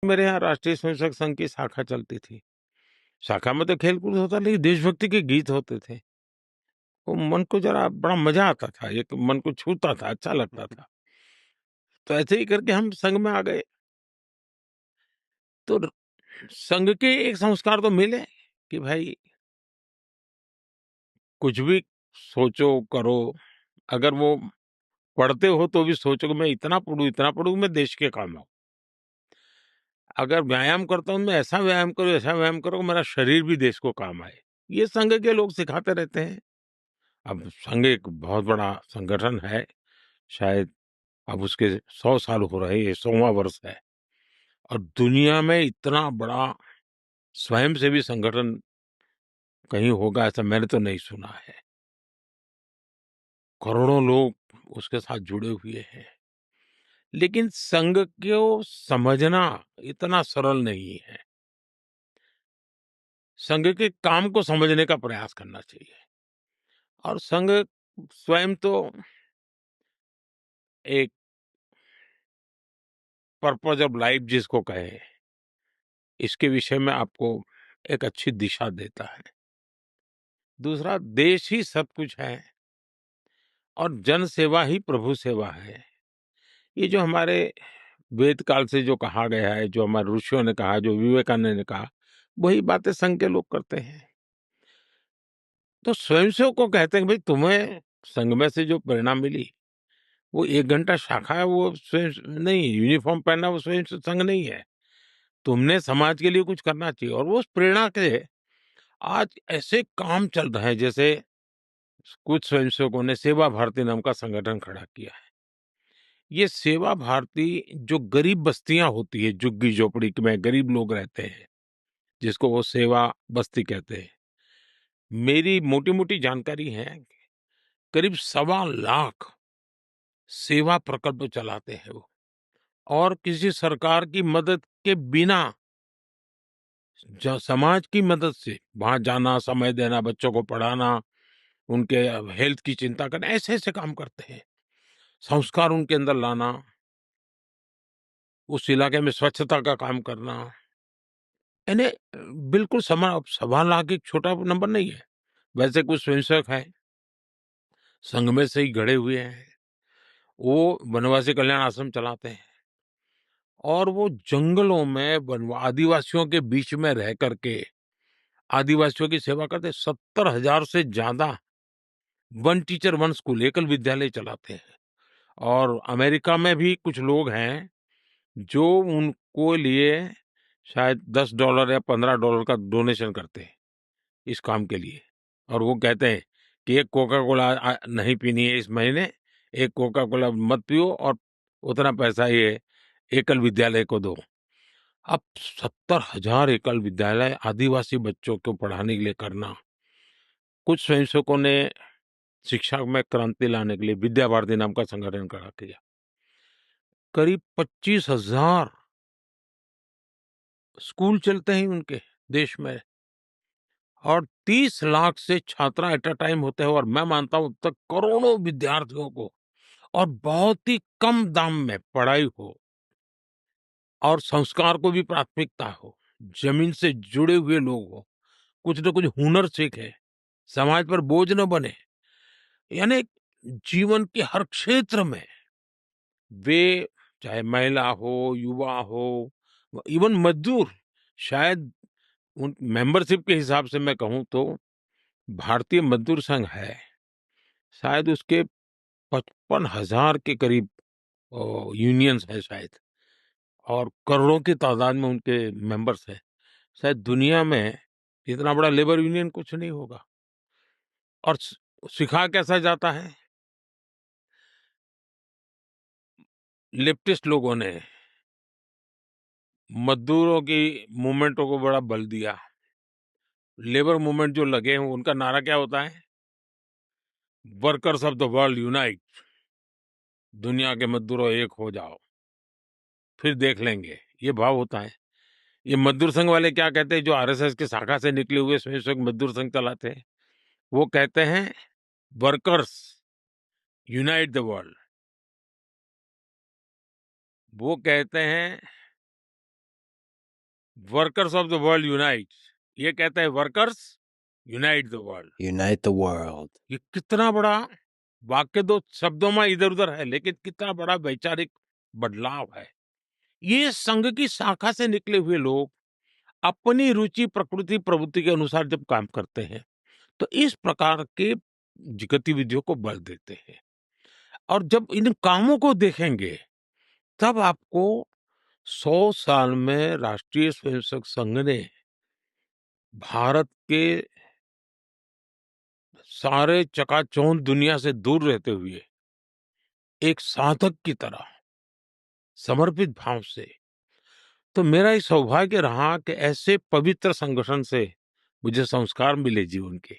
मेरे यहाँ राष्ट्रीय स्वयंसेवक संघ की शाखा चलती थी। शाखा में तो खेल-कूद होता, लेकिन देशभक्ति के गीत होते थे। वो मन को जरा बड़ा मज़ा आता था, एक मन को छूता था, अच्छा लगता था। तो ऐसे ही करके हम संघ में आ गए। तो र संघ के एक संस्कार तो मिले कि भाई कुछ भी सोचो, करो, अगर वो पढ़ते हो तो भी सोचो कि मैं इतना पढूँ मैं देश के काम आऊँ। अगर व्यायाम करता हूँ, मैं ऐसा व्यायाम करो कि मेरा शरीर भी देश को काम आए। ये संघ के लोग सिखाते रहते हैं। अब संघ एक बहुत बड़ा संगठन है, शायद अब उसके 100 साल हो रहे हैं, ये 100वाँ वर्ष है और दुनिया में इतना बड़ा स्वयंसेवी संगठन कहीं होगा ऐसा मैंने तो नहीं सुना है। करोड़ों लोग उसके साथ जुड़े हुए हैं। लेकिन संघ को समझना इतना सरल नहीं है। संघ के काम को समझने का प्रयास करना चाहिए और संघ स्वयं तो एक पर्पज ऑफ लाइफ जिसको कहें, इसके विषय में आपको एक अच्छी दिशा देता है। दूसरा, देश ही सब कुछ है और जन सेवा ही प्रभु सेवा है। ये जो हमारे वेद काल से जो कहा गया है, जो हमारे ऋषियों ने कहा, जो विवेकानंद ने कहा, वही बातें संघ के लोग करते हैं। तो स्वयंसेवक को कहते हैं कि भाई तुम्हें संघ में से जो प्रेरणा मिली, वो 1 घंटा शाखा है, वो स्वयं नहीं, यूनिफ़ॉर्म पहनना वो स्वयं संघ नहीं है। तुमने समाज के लिए कुछ करना चाहिए और वो उस प्रेरणा से आज ऐसे काम चल रहे हैं, जैसे कुछ स्वयंसेवकों ने सेवा भारती नाम का संगठन खड़ा किया है। ये सेवा भारती जो गरीब बस्तियां होती है, झुग्गी-झोपड़ी में गरीब लोग रहते हैं, जिसको वो सेवा बस्ती कहते हैं। मेरी मोटी-मोटी जानकारी है, करीब 1.25 लाख सेवा प्रकल्प चलाते हैं वो और किसी सरकार की मदद के बिना समाज की मदद से वहां जाना, समय देना, बच्चों को पढ़ाना, उनके हेल्थ की चिंता करना, ऐसे ऐसे काम करते हैं। संस्कार उनके अंदर लाना, उस इलाके में स्वच्छता का काम करना, यानी बिल्कुल 1.25 लाख एक छोटा नंबर नहीं है। वैसे कुछ स्वयंसेवक हैं, संघ में से ही गढ़े हुए हैं, वो वनवासी कल्याण आश्रम चलाते हैं और वो जंगलों में आदिवासियों के बीच में रह करके आदिवासियों की सेवा करते हैं। 70,000 से ज्यादा वन टीचर वन स्कूल एकल विद्यालय चलाते हैं और अमेरिका में भी कुछ लोग हैं जो उनको लिए शायद $10 या $15 का डोनेशन करते हैं इस काम के लिए और वो कहते हैं कि एक कोका कोला नहीं पीनी है इस महीने, एक कोका कोला मत पियो और उतना पैसा ये एकल विद्यालय को दो। अब 70,000 एकल विद्यालय आदिवासी बच्चों को पढ़ाने के लिए करना, कुछ स्वयंसेवकों ने शिक्षा में क्रांति लाने के लिए विद्या भारती नाम का संगठन खड़ा किया। करीब 25,000 स्कूल चलते हैं उनके देश में और 30 लाख से छात्रा एट अ टाइम होते हैं और मैं मानता हूं अब तक करोड़ों विद्यार्थियों को और बहुत ही कम दाम में पढ़ाई हो और संस्कार को भी प्राथमिकता हो, जमीन से जुड़े हुए लोग हो, कुछ न कुछ हुनर सीखे, समाज पर बोझ न बने, यानी जीवन के हर क्षेत्र में वे, चाहे महिला हो, युवा हो, इवन मजदूर, शायद उन मेंबरशिप के हिसाब से मैं कहूँ तो भारतीय मजदूर संघ है, शायद उसके 55,000 के करीब यूनियंस है शायद और करोड़ों की तादाद में उनके मेंबर्स हैं। शायद दुनिया में इतना बड़ा लेबर यूनियन कुछ नहीं होगा और सिखा कैसा जाता है? लेफ्टिस्ट लोगों ने मजदूरों की मूवमेंटों को बड़ा बल दिया। लेबर मूवमेंट जो लगे हैं उनका नारा क्या होता है? Workers of the world unite, दुनिया के मजदूरों एक हो जाओ, फिर देख लेंगे, ये भाव होता है। ये मजदूर संघ वाले क्या कहते हैं, जो आरएसएस की शाखा से निकले हुए स्वयंसेवक मजदूर संघ चलाते हैं, वो कहते हैं वर्कर्स यूनाइट द वर्ल्ड। वो कहते हैं workers of the world unite, ये कहता है workers unite the world. Unite the world. ये कितना बड़ा वाक्य, दो शब्दों में इधर उधर है, लेकिन कितना बड़ा वैचारिक बदलाव है। ये संघ की शाखा से निकले हुए लोग अपनी रुचि, प्रकृति, प्रवृत्ति के अनुसार जब काम करते हैं, तो इस प्रकार के गतिविधियों को बल देते हैं। और जब इन कामों को देखेंगे, तब आपको 100 साल में राष्ट्रीय स्वयंसेवक संघ ने भारत के सारे चकाचौंध दुनिया से दूर रहते हुए एक साधक की तरह समर्पित भाव से, तो मेरा ये सौभाग्य रहा कि ऐसे पवित्र संगठन से मुझे संस्कार मिले जीवन के।